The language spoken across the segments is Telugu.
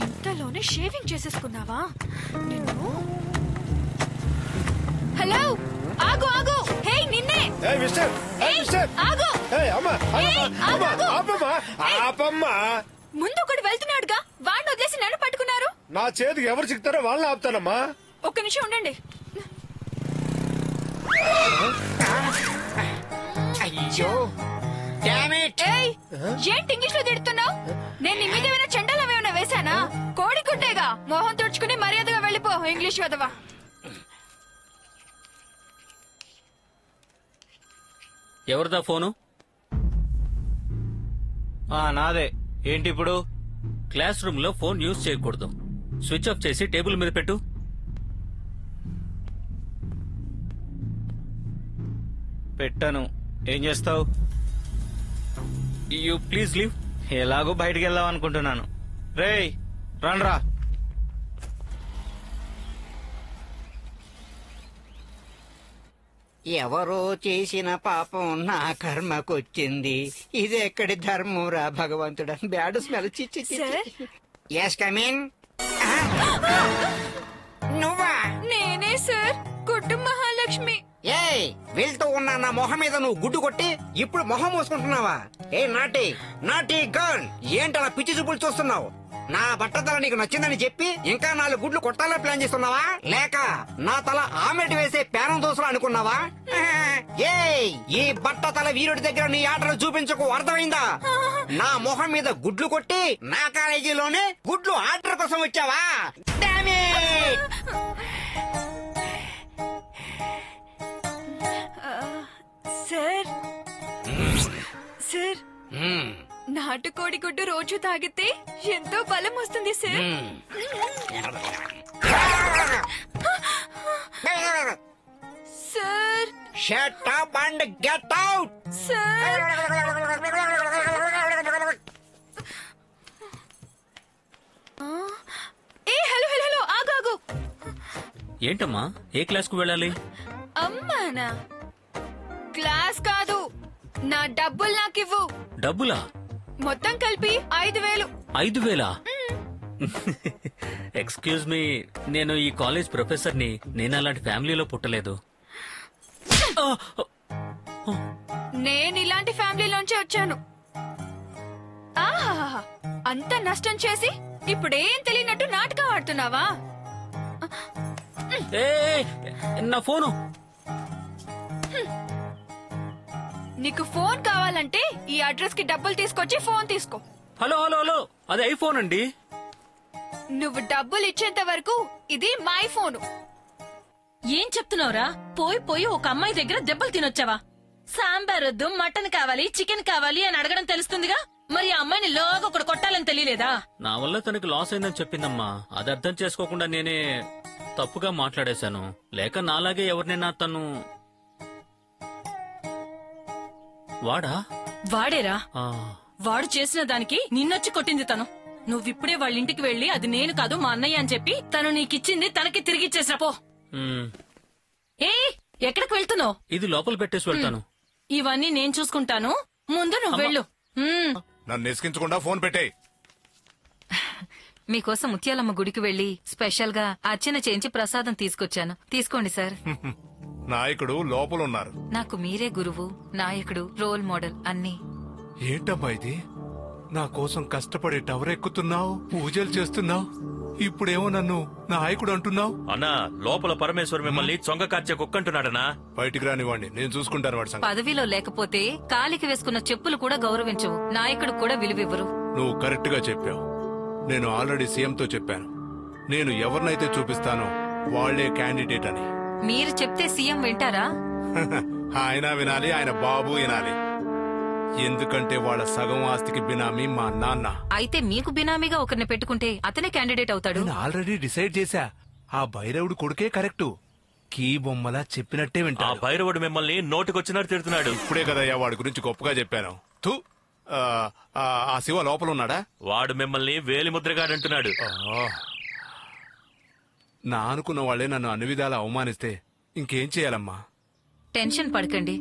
ఇంతలోనే షేవింగ్ చేసేసుకున్నావా నిన్ను? హలో, ఆగు ఆగు. హే నిన్నే. ఆగు. ముందు ఒకడు వెళ్తున్నాడుగా, వాడిని వదిలేసి నన్ను పట్టుకున్నారు. నా చేతికి ఎవరు చిక్తారో వాళ్ళని ఆపుతానమ్మా. ఒక్క నిమిషం ఉండండి. అయ్యో ఏంటి ఇంగ్లీష్ లో తిడుతున్నావు? నేను నీ మీద ఏమైనా చెండాలం ఏమైనా వేశానా? కోడి కుట్టేగా, మొహం తుడుచుకుని మర్యాదగా వెళ్ళిపో. ఇంగ్లీష్ వదవా. ఎవరిదా ఫోను? నాదే. ఏంటి ఇప్పుడు? క్లాస్ రూమ్ లో ఫోన్ యూజ్ చేయకూడదు. స్విచ్ ఆఫ్ చేసి టేబుల్ మీద పెట్టు. పెట్టాను. ఏం చేస్తావు? You please leave. ఎలాగో బయటికి వెళ్దాం అనుకుంటున్నాను. రేయ్ రండ్రా. ఎవరో చేసిన పాపం నా కర్మకొచ్చింది. ఇదెక్కడి ధర్మరా భగవంతుడా. Bad smell. Yes come in. నువ్వా? నేనే సార్, గుడ్డు మహాలక్ష్మి. ఏయ్, వెళ్తూ ఉన్నా నా మొహం మీద నువ్వు గుడ్డు కొట్టి ఇప్పుడు మొహం మూసుకుంటున్నావా? ఏ నాటి నాటి గర్ల్, ఏంటలా పిచ్చి చూపులు చూస్తున్నావు? నా బట్టతల నీకు నచ్చిందని చెప్పి ఇంకా 4 గుడ్లు కొట్టాలని ప్లాన్ చేస్తున్నావా? లేక నా తల ఆమ్లెట్ వేసే పేరం దోశలు అనుకున్నావా? ఏయ్, ఈ బట్టతల వీరుడి దగ్గర నీ ఆటలు చూపించకు, అర్థమైందా? నా మొహం మీద గుడ్లు కొట్టి నా కాలేజీలోనే గుడ్లు ఆర్డర్ కోసం వచ్చావా? Damn it! సార్ సార్, నాటుకోడి గుడ్డు రోజు తాగితే ఎంతో బలం వస్తుంది sir. Sir shut up and get out. Sir, A hello hello hello, ఆగు ఆగు. ఏంటమ్మా, ఏ క్లాస్ కు వెళ్ళాలి? అమ్మానా? క్లాస్ కాదు, నా డబ్బులు నాకివ్వు. డబ్బులా? మొత్తం కలిపి 5,000. 5,000? ఎక్స్క్యూజ్ మీ, నేను ఈ కాలేజ్ ప్రొఫెసర్ ని. నేను అలాంటి ఫ్యామిలీలో పుట్టలేదు. నేను ఇలాంటి ఫ్యామిలీలోంచి వచ్చాను. ఆహా, అంత నష్టం చేసి ఇప్పుడేం తెలియనట్టు నాటకం ఆడుతున్నావా? నా ఫోను. నీకు ఫోన్ కావాలంటే ఈ అడ్రస్ కి డబ్బులు తీసుకొచ్చి ఫోన్ తీసుకో. హలో హలో హలో, అది ఐఫోన్ అండి. నువ్వు డబ్బులు ఇచ్చేంత వరకు ఇది మై ఫోను. ఏం చెప్తున్నావురా? పోయి పోయి ఒక అమ్మాయి దగ్గర దెబ్బలు తినొచ్చావా? సాంబార్ వద్దు, మటన్ కావాలి, చికెన్ కావాలి అని అడగడం తెలుస్తుందిగా. మరి ఆ అమ్మాయిని లోగా ఒకటి కొట్టాలని తెలియలేదా? నా వల్ల తనకి లాస్ అయిందని చెప్పిందమ్మా. అది అర్థం చేసుకోకుండా నేనే తప్పుగా మాట్లాడేశాను. లేక నాలాగే ఎవరినైనా తను. వాడా? వాడేరా. ఆ, వాడు చేసిన దానికి నిన్నొచ్చి కొట్టింది తను. నువ్విప్పుడే వాళ్ళ ఇంటికి వెళ్లి అది నేను కాదు మా అన్నయ్య అని చెప్పి తను నీకిచ్చింది తనకి తిరిగిచ్చేసిరా పో. ఏ ఎక్కడికి వెళ్తున్నావు? ఇది లోపల పెట్టేసి వెళ్తాను. ఇవన్నీ నేను చూసుకుంటాను, ముందు నువ్వు వెళ్ళు. నన్ను నెసికించకుండా ఫోన్ పెట్టేయ్. మీకోసం ముత్యాలమ్మ గుడికి వెళ్లి స్పెషల్ గా అర్చన చేయించి ప్రసాదం తీసుకొచ్చాను. తీసుకోండి సార్. నాయకుడు లోపలున్నారు. నాకు మీరే గురువు, నాయకుడు, రోల్ మోడల్ అన్నీ. ఏంటమ్మా ఇది? నా కోసం కష్టపడి టవర్ ఎక్కుతున్నావు, పూజలు చేస్తున్నావు, ఇప్పుడేమో నన్ను నాయకుడు అంటున్నావు. అన్నా, లోపల పరమేశ్వర్ మిమ్మల్ని చొంగ కార్చే కుక్కంటున్నాడనా? బయటికి రానివ్వండి, నేను చూసుకుంటాను వాడి సంగతి. పదవిలో లేకపోతే కాలికి వేసుకున్న చెప్పులు కూడా గౌరవించవు, నాయకుడు కూడా విలువివ్వరు. నువ్వు కరెక్ట్ గా చెప్పావు. నేను ఆల్రెడీ సీఎంతో చెప్పాను, నేను ఎవరినైతే చూపిస్తానో వాళ్లే క్యాండిడేట్ అని. మీరు చెప్తే సీఎం వింటారా? ఆయన వినాలి, ఆయన బాబు వినాలి. ఎందుకంటే వాళ్ళ సగం ఆస్తికి బినామీ మా నాన్న. అయితే మీకు బినామీగా ఒకరిని పెట్టుకుంటే అతనే క్యాండిడేట్ అవుతాడు. నేను ఆల్రెడీ డిసైడ్ చేశా. ఆ భైరవుడు కొడుకే కరెక్టు. కీ బొమ్మలా చెప్పినట్టే వింటా. ఆ భైరవుడు మిమ్మల్ని నోటికొచ్చినట్టు తిడుతున్నాడు. ఇప్పుడే కదయ్యా వాడి గురించి గొప్పగా చెప్పాను. ఆ శివ లోపల ఉన్నాడా? వాడు మిమ్మల్ని వేలిముద్రగాడంటున్నాడు. నా అనుకున్న వాళ్లే నన్ను అన్ని విధాలా అవమానిస్తే ఇంకేం చేయాలమ్మా? టెన్షన్ పడకండి,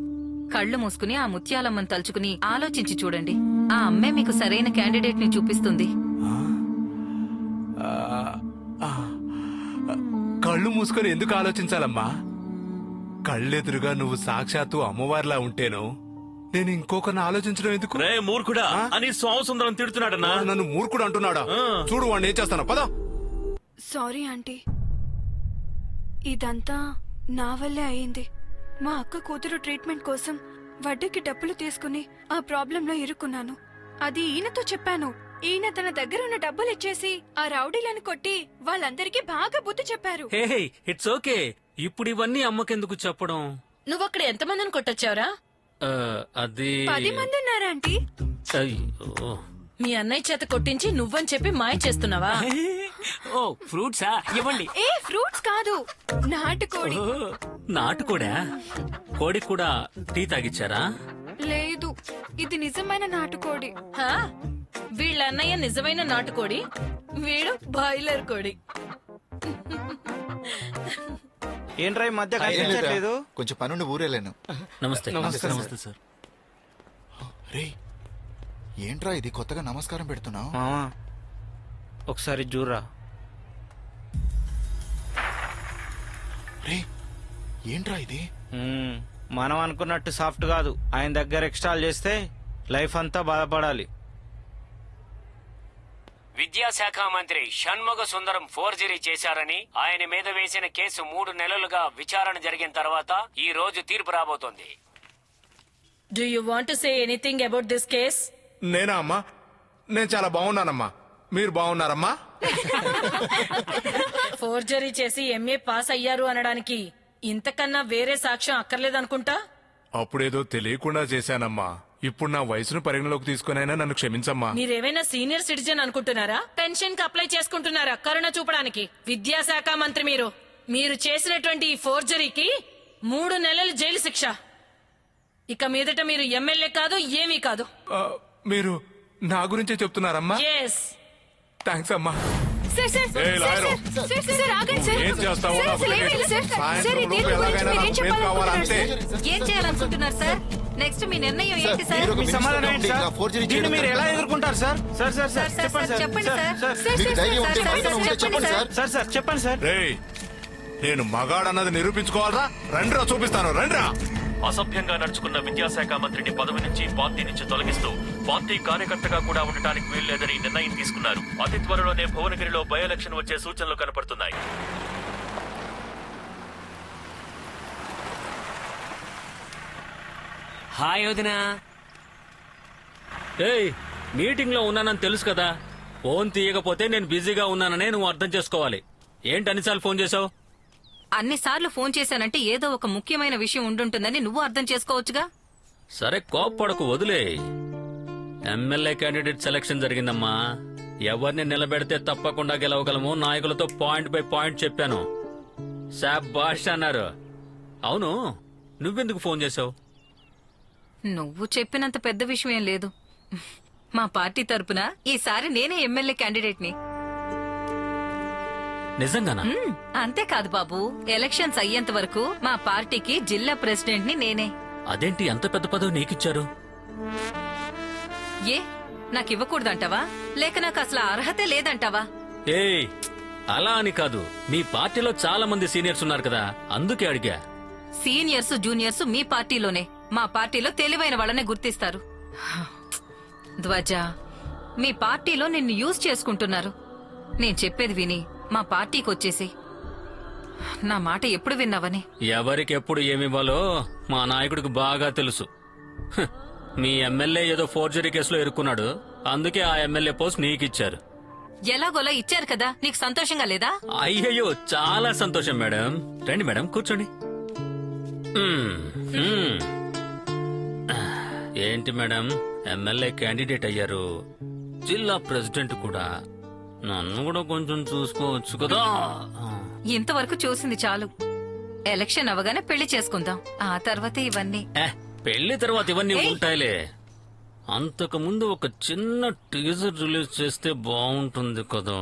కళ్ళు మూసుకుని ఆ ముత్యాలమ్మను తలుచుకుని ఆలోచించి చూడండి. ఆ అమ్మే మీకు సరైన క్యాండిడేట్ ని చూపిస్తుంది. కళ్ళు మూసుకొని ఎందుకు ఆలోచించాలమ్మా? కళ్ళెదురుగా నువ్వు సాక్షాత్తు అమ్మవారిలా ఉంటేను నేను ఇంకొకరిని ఆలోచించడం ఎందుకు? రే మూర్ఖుడా అని సోమసుందరం తిడుతున్నాడన్నా. నన్ను మూర్ఖుడు అంటున్నాడా? చూడు వాడిని ఏం చేస్తాను పద. సారీ ఆంటీ, ఇదంతా నా వల్లే అయింది. మా అక్క కూతురు ట్రీట్మెంట్ కోసం వడ్డీకి డబ్బులు తీసుకుని ఆ ప్రాబ్లంలో ఇరుక్కున్నాను. అది ఈయనతో చెప్పాను. ఈయన తన దగ్గర ఉన్న డబ్బులు ఇచ్చేసి ఆ రౌడీలను కొట్టి వాళ్ళందరికీ బాగా బుద్ధి చెప్పారు. Hey it's okay. ఇప్పుడు ఇవన్నీ అమ్మకెందుకు చెప్పడం? నువ్వక్కడ ఎంతమందిని కొట్టొచ్చావురా? అది 10 మంది ఉన్నారా ఆంటీ? అయ్యో. మీ అన్నయ్య చేత కొట్టించి నువ్వని చెప్పి మాయ చేస్తున్నావా? ఓ ఫ్రూట్సా ఇవ్వండి. ఏ ఫ్రూట్స్ కాదు, నాటుకోడి. నాటుకోడా? కోడి కూడా టీ తాగిచ్చారా? లేదు, ఇది నిజమైన నాటుకోడి. హా? వీళ్ళ అన్నయ్య నిజమైన నాటుకోడి, వీడు బాయిలర్ కోడి. ఏంట్రా ఈ మధ్య కనిపించట్లేదు? కొంచెం పనుండి ఊరేలేను. నమస్తే. నమస్తే సార్. రే ఏంట్రా ఇది కొత్తగా నమస్కారం పెడుతున్నావు? మామా ఒకసారి చూడరా. రే ఏంట్రా ఇది? మనం అనుకున్నట్టు సాఫ్ట్ కాదు. ఆయన దగ్గర ఎక్స్ట్రాల్ చేస్తే లైఫ్ అంతా బాధపడాలి. విద్యాశాఖ మంత్రి షణ్ముగ సుందరం ఫోర్జరీ చేశారని ఆయన మీద వేసిన కేసు 3 నెలలుగా విచారణ జరిగిన తర్వాత ఈ రోజు తీర్పు రాబోతోంది. Do you want to say anything about this case? నేనా అమ్మా? నేను చాలా బాగున్నానమ్మా. మీరు బాగున్నారమ్మా? ఫోర్జరీ చేసి ఎంఏ పాస్ అయ్యారు అనడానికి ఇంతకన్నా వేరే సాక్ష్యం అక్కర్లేదనుకుంటా. అప్పుడేదో తెలియకుండా చేశానమ్మా. ఇప్పుడు నా వయసును పరిగణలోకి తీసుకునైనా నన్ను క్షమించమ్మా. మీరేమైనా సీనియర్ సిటిజన్ అనుకుంటున్నారా? పెన్షన్ కి అప్లై చేసుకుంటున్నారా కరుణ చూపడానికి? విద్యాశాఖ మంత్రి మీరు చేసినటువంటి ఈ ఫోర్జరీకి 3 నెలలు జైలు శిక్ష. ఇక మీదట మీరు ఎమ్మెల్యే కాదు, ఏమీ కాదు. మీరు నా గురించే చెప్తున్నారమ్మా? ఎస్. థ్యాంక్స్ అమ్మా. సార్ సార్ ఏయ్, లాయరు. సార్ ఆగండి సార్. ఏం చేస్తావో సార్, నాకు అసలు ఏమీ లేదు సార్. సాయంత్రం సార్, ఈ లోపు తీర్పు గురించి ఎలాగైనా మీరేం నాకు మెయిల్ కావాలంటే చెప్పాలనుకుంటున్నారు సార్? ఏం చేయాలనుకుంటున్నారు సార్? నెక్స్ట్ మీ నిర్ణయం ఏంటి సార్? మీరు ఒక మీ సమాధానం మినిస్టర్గా ఏంటి ఉండి సార్? ఇలా ఫోర్జరీ దీన్ని చేయడం మీరు ఎలా కరెక్టా? ఎదుర్కొంటారు sir? Sir sir sir sir, చెప్పండి సార్. చెప్పండి సార్. సార్ మీకు ధైర్యం ఉంటే సార్, మనసులో ఉంటే చెప్పండి చెప్పండి సార్. సార్. సార్ చెప్పండి సార్. రేయ్, నేను మగాడన్నది నిరూపించుకోవాలరా? రండిరా చూపిస్తాను, రండిరా. అసభ్యంగా నడుచుకున్న విద్యాశాఖ మంత్రిని పదవి నుంచి పార్టీ నుంచి తొలగిస్తూ పార్టీ కార్యకర్తగా కూడా ఉండటానికి వీల్లేదని నిర్ణయం తీసుకున్నారు. అతి త్వరలోనే భువనగిరిలో బై ఎలక్షన్ వచ్చే సూచనలు కనపడుతున్నాయి. హాయ్ వదినా. ఏయ్ మీటింగ్ లో ఉన్నానని తెలుసు కదా. ఫోన్ తీయకపోతే నేను బిజీగా ఉన్నాననే నువ్వు అర్థం చేసుకోవాలి. ఏంటి అన్నిసార్లు ఫోన్ చేసావు? అన్నిసార్లు ఫోన్ చేశానంటే ఏదో ఒక ముఖ్యమైన విషయం ఉండుంటుందని నువ్వు అర్థం చేసుకోవచ్చుగా. సరే కోప్పడకు, వదిలే. ఎమ్మెల్యే క్యాండిడేట్ సెలక్షన్ జరిగిందమ్మా. ఎవరిని నిలబెడితే తప్పకుండా గెలవగలము. నాయకులతో పాయింట్ బై పాయింట్ చెప్పాను. శాబాష్ అన్నారు. అవును, నువ్వెందుకు ఫోన్ చేసావు? నువ్వు చెప్పినంత పెద్ద విషయం ఏం లేదు. మా పార్టీ తరపున ఈసారి నేనే ఎమ్మెల్యే క్యాండిడేట్ ని. నిజంగానా? అంతేకాదు బాబు, ఎలక్షన్స్ అయ్యేంత వరకు మా పార్టీకి జిల్లా ప్రెసిడెంట్ ని నేనే. అదేంటి అంత పెద్ద పదవి నీకిచ్చారు? ఏ నాకు ఇవ్వకూడదంటావా? లేక నాకు అసలు అర్హతే లేదంటావా? ఏయ్ అలా అని కాదు, మీ పార్టీలో చాలా మంది సీనియర్స్ ఉన్నారు కదా, అందుకే అడిగా. సీనియర్స్ జూనియర్స్ మీ పార్టీలోనే. మా పార్టీలో తెలివైన వాళ్ళనే గుర్తిస్తారు. ధ్వజ, మీ పార్టీలో నిన్ను యూజ్ చేసుకుంటున్నారు. నేను చెప్పేది విని మా పార్టీకి వచ్చేసి. నా మాట ఎప్పుడు విన్నావని? ఎవరికి ఎప్పుడు ఏమివ్వాలో మా నాయకుడికి బాగా తెలుసు. హ్, మీ ఎమ్మెల్యే ఏదో ఫోర్జరీ కేసులో ఇరుక్కున్నాడు, అందుకే ఆ ఎమ్మెల్యే పోస్ట్ నీకిచ్చారు. ఎలాగోలా ఇచ్చారు కదా, నీకు సంతోషంగా లేదా? అయ్యయ్యో చాలా సంతోషం మేడం. రండి మేడం, కూర్చోండి. ఏంటి మేడం, ఎమ్మెల్యే క్యాండిడేట్ అయ్యారు, జిల్లా ప్రెసిడెంట్ కూడా. నన్ను కూడా కొంచెం చూసుకోవచ్చు కదా. ఇంతవరకు చూసింది చాలు. ఎలక్షన్ అవగానే పెళ్లి చేసుకుందాం, ఆ తర్వాత ఇవన్నీ. పెళ్లి తర్వాత ఇవన్నీ ఏయ్! ఉంటాయిలే. అంతకు ముందు ఒక చిన్న టీజర్ రిలీజ్ చేస్తే బాగుంటుంది కదా.